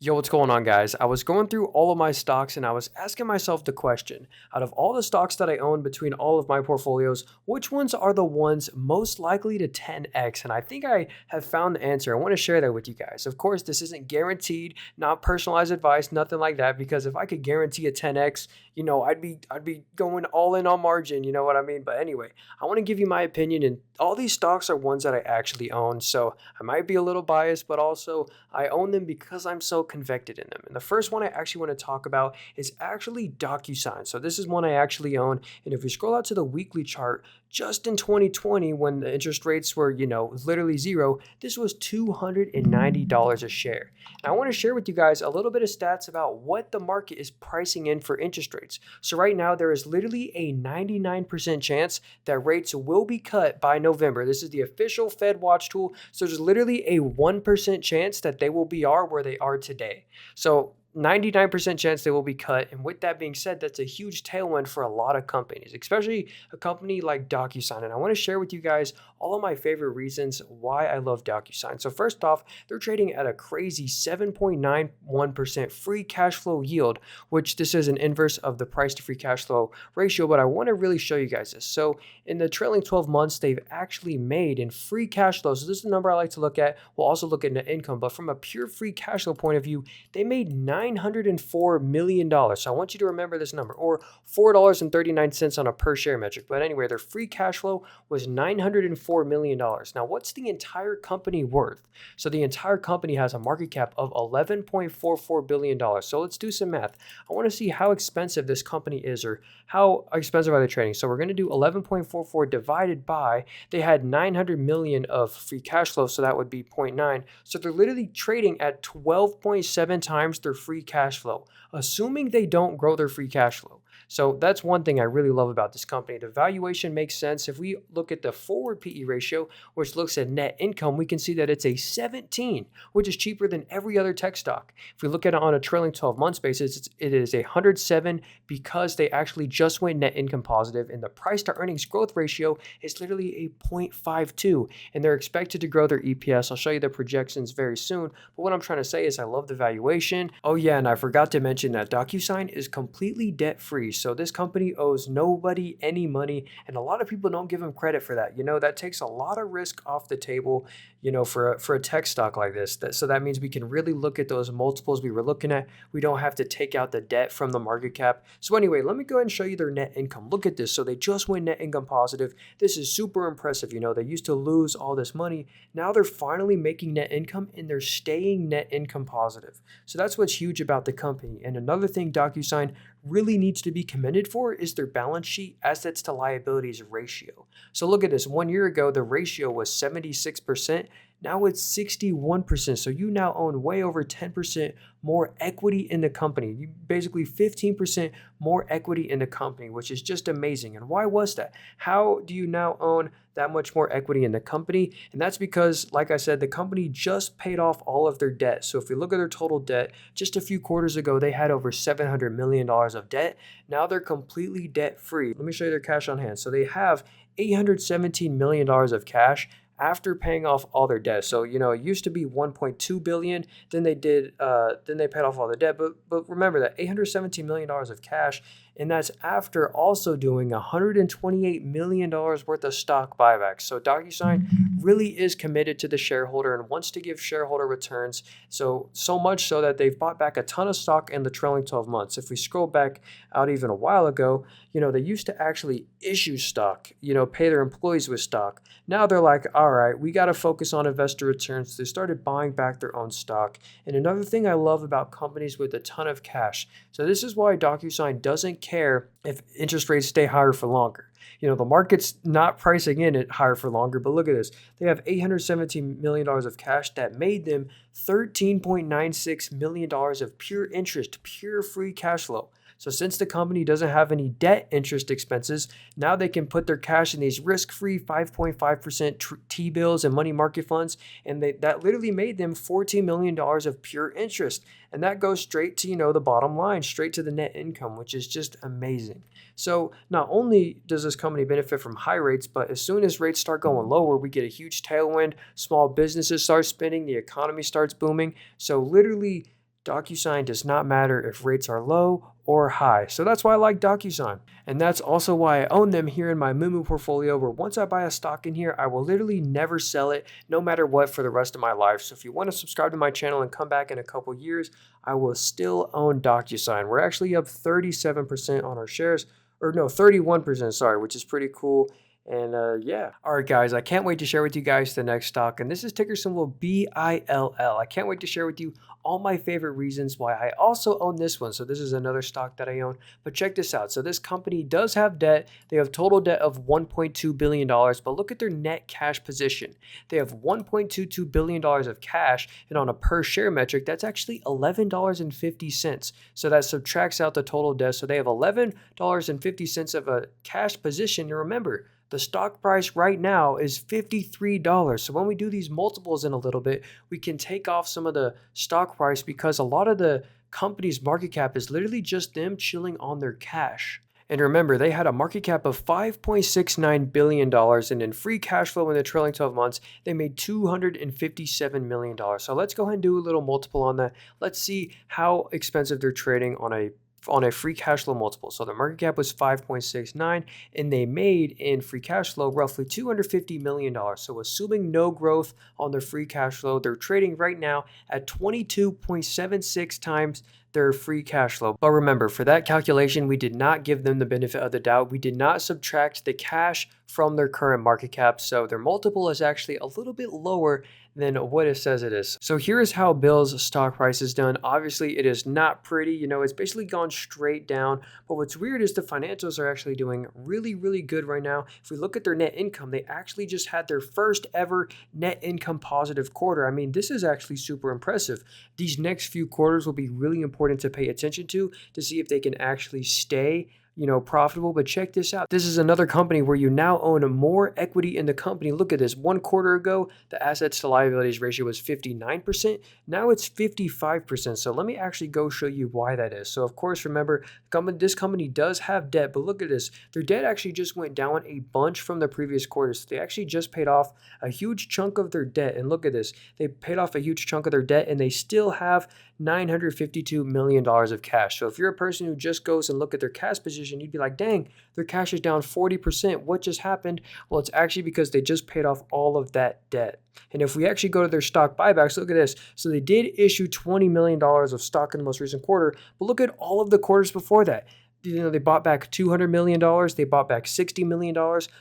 Yo, what's going on, guys? I was going through all of my stocks and I was asking myself the question, out of all the stocks that I own between all of my portfolios, which ones are the ones most likely to 10x? And I think I have found the answer. I want to share that with you guys. Of course, this isn't guaranteed, not personalized advice, nothing like that, because if I could guarantee a 10x, I'd be going all in on margin, you know what I mean? But anyway, I want to give you my opinion, and all these stocks are ones that I actually own. So I might be a little biased, but also I own them because I'm so convicted in them. And the first one I actually want to talk about is actually DocuSign. So this is one I actually own. And if we scroll out to the weekly chart, just in 2020, when the interest rates were, literally zero, this was $290 a share. And I want to share with you guys a little bit of stats about what the market is pricing in for interest rates. So right now, there is literally a 99% chance that rates will be cut by November. This is the official Fed Watch tool. So there's literally a 1% chance that they will be where they are today. So 99% chance they will be cut. And with that being said, that's a huge tailwind for a lot of companies, especially a company like DocuSign. And I want to share with you guys all of my favorite reasons why I love DocuSign. So first off, they're trading at a crazy 7.91% free cash flow yield, which this is an inverse of the price to free cash flow ratio. But I want to really show you guys this. So in the trailing 12 months, they've actually made in free cash flow. So this is the number I like to look at. We'll also look at net income, but from a pure free cash flow point of view, they made $904 million. So I want you to remember this number, or $4.39 on a per share metric. But anyway, their free cash flow was $904 million. Now, what's the entire company worth? So the entire company has a market cap of $11.44 billion. So let's do some math. I want to see how expensive this company is, or how expensive are they trading. So we're going to do 11.44 divided by, they had 900 million of free cash flow, so that would be 0.9. So they're literally trading at 12.7 times their free cash flow, assuming they don't grow their free cash flow. So that's one thing I really love about this company. The valuation makes sense. If we look at the forward PE ratio, which looks at net income, we can see that it's a 17, which is cheaper than every other tech stock. If we look at it on a trailing 12 months basis, it is a 107 because they actually just went net income positive, and the price to earnings growth ratio is literally a 0.52, and they're expected to grow their EPS. I'll show you the projections very soon, but what I'm trying to say is I love the valuation. Oh yeah, and I forgot to mention that DocuSign is completely debt-free. So this company owes nobody any money, and a lot of people don't give them credit for that. That takes a lot of risk off the table, for a tech stock like this. So that means we can really look at those multiples we were looking at. We don't have to take out the debt from the market cap. So anyway, let me go ahead and show you their net income. Look at this. So they just went net income positive. This is super impressive. They used to lose all this money. Now they're finally making net income, and they're staying net income positive. So that's what's huge about the company. And another thing DocuSign really needs to be commended for is their balance sheet assets to liabilities ratio. So look at this. 1 year ago, the ratio was 76%. Now it's 61%. So you now own way over 10% more equity in the company. You basically 15% more equity in the company, which is just amazing. And why was that? How do you now own that much more equity in the company? And that's because, like I said, the company just paid off all of their debt. So if we look at their total debt, just a few quarters ago, they had over $700 million of debt. Now they're completely debt free. Let me show you their cash on hand. So they have $817 million of cash after paying off all their debt. So, it used to be 1.2 billion. Then they paid off all the debt. But remember that $817 million of cash, and that's after also doing $128 million worth of stock buybacks. So DocuSign really is committed to the shareholder and wants to give shareholder returns. So much so that they've bought back a ton of stock in the trailing 12 months. If we scroll back out even a while ago, they used to actually issue stock, pay their employees with stock. Now they're like, all right, we got to focus on investor returns. They started buying back their own stock. And another thing I love about companies with a ton of cash. So this is why DocuSign doesn't care if interest rates stay higher for longer. The market's not pricing in it higher for longer, but look at this. They have $817 million of cash that made them $13.96 million of pure interest, pure free cash flow. So since the company doesn't have any debt interest expenses, now they can put their cash in these risk-free 5.5% T-bills and money market funds, and that literally made them $14 million of pure interest. And that goes straight to, the bottom line, straight to the net income, which is just amazing. So not only does this company benefit from high rates, but as soon as rates start going lower, we get a huge tailwind. Small businesses start spending, the economy starts booming. So literally, DocuSign does not matter if rates are low or high. So that's why I like DocuSign. And that's also why I own them here in my Moomoo portfolio, where once I buy a stock in here, I will literally never sell it no matter what for the rest of my life. So if you want to subscribe to my channel and come back in a couple years, I will still own DocuSign. We're actually up 37% on our shares, or no, 31%, sorry, which is pretty cool. And yeah. All right, guys, I can't wait to share with you guys the next stock. And this is ticker symbol BILL. I can't wait to share with you all my favorite reasons why I also own this one. So this is another stock that I own. But check this out. So this company does have debt. They have total debt of $1.2 billion. But look at their net cash position. They have $1.22 billion of cash. And on a per share metric, that's actually $11.50. So that subtracts out the total debt. So they have $11.50 of a cash position. And remember, the stock price right now is $53. So when we do these multiples in a little bit, we can take off some of the stock price because a lot of the company's market cap is literally just them chilling on their cash. And remember, they had a market cap of $5.69 billion, and in free cash flow in the trailing 12 months, they made $257 million. So let's go ahead and do a little multiple on that. Let's see how expensive they're trading on a free cash flow multiple. So the market cap was 5.69 and they made in free cash flow roughly $250 million. So assuming no growth on their free cash flow, they're trading right now at 22.76 times their free cash flow. But remember, for that calculation, we did not give them the benefit of the doubt. We did not subtract the cash from their current market cap. So their multiple is actually a little bit lower than what it says it is. So here is how Bill's stock price is done. Obviously, it is not pretty. You know, it's basically gone straight down. But what's weird is the financials are actually doing really, really good right now. If we look at their net income, they actually just had their first ever net income positive quarter. I mean, this is actually super impressive. These next few quarters will be really important to pay attention to see if they can actually stay profitable. But check this out. This is another company where you now own more equity in the company. Look at this. 1 quarter ago, the assets to liabilities ratio was 59%. Now it's 55%. So let me actually go show you why that is. So of course, remember, this company does have debt, but look at this. Their debt actually just went down a bunch from the previous quarters. They actually just paid off a huge chunk of their debt. And look at this. They paid off a huge chunk of their debt and they still have $952 million of cash. So if you're a person who just goes and look at their cash position, you'd be like, dang, their cash is down 40%. What just happened? Well, it's actually because they just paid off all of that debt. And if we actually go to their stock buybacks, look at this. So they did issue $20 million of stock in the most recent quarter, but look at all of the quarters before that. They bought back $200 million. They bought back $60 million.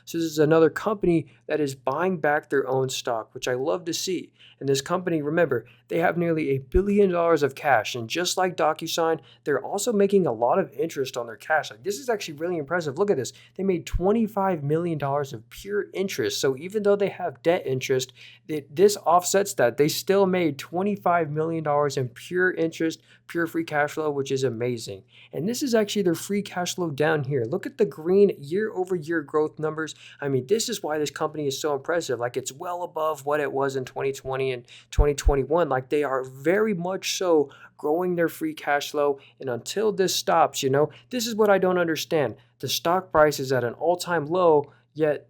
So this is another company that is buying back their own stock, which I love to see. And this company, remember, they have nearly $1 billion of cash. And just like DocuSign, they're also making a lot of interest on their cash. Like, this is actually really impressive. Look at this. They made $25 million of pure interest. So even though they have debt interest, this offsets that. They still made $25 million in pure interest, pure free cash flow, which is amazing. And this is actually their free cash flow down here. Look at the green year-over-year growth numbers. I mean, this is why this company is so impressive. Like, it's well above what it was in 2020 and 2021. Like, they are very much so growing their free cash flow. And until this stops, this is what I don't understand. The stock price is at an all-time low, yet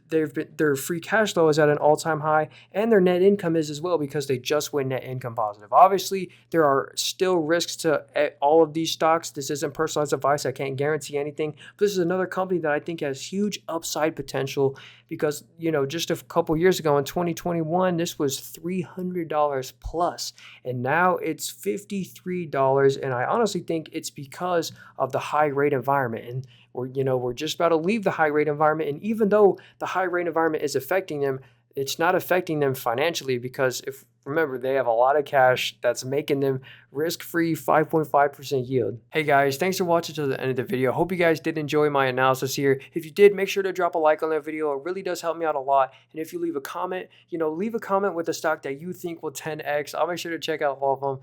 their free cash flow is at an all-time high, and their net income is as well because they just went net income positive. Obviously, there are still risks to all of these stocks. This isn't personalized advice. I can't guarantee anything. But this is another company that I think has huge upside potential because, just a couple years ago in 2021, this was $300 plus, and now it's $53. And I honestly think it's because of the high rate environment. And we're just about to leave the high rate environment. And even though the high rate environment is affecting them, it's not affecting them financially because remember, they have a lot of cash that's making them risk-free 5.5% yield. Hey guys, thanks for watching to the end of the video. Hope you guys did enjoy my analysis here. If you did, make sure to drop a like on that video. It really does help me out a lot. And if you leave a comment, leave a comment with a stock that you think will 10x. I'll make sure to check out all of them.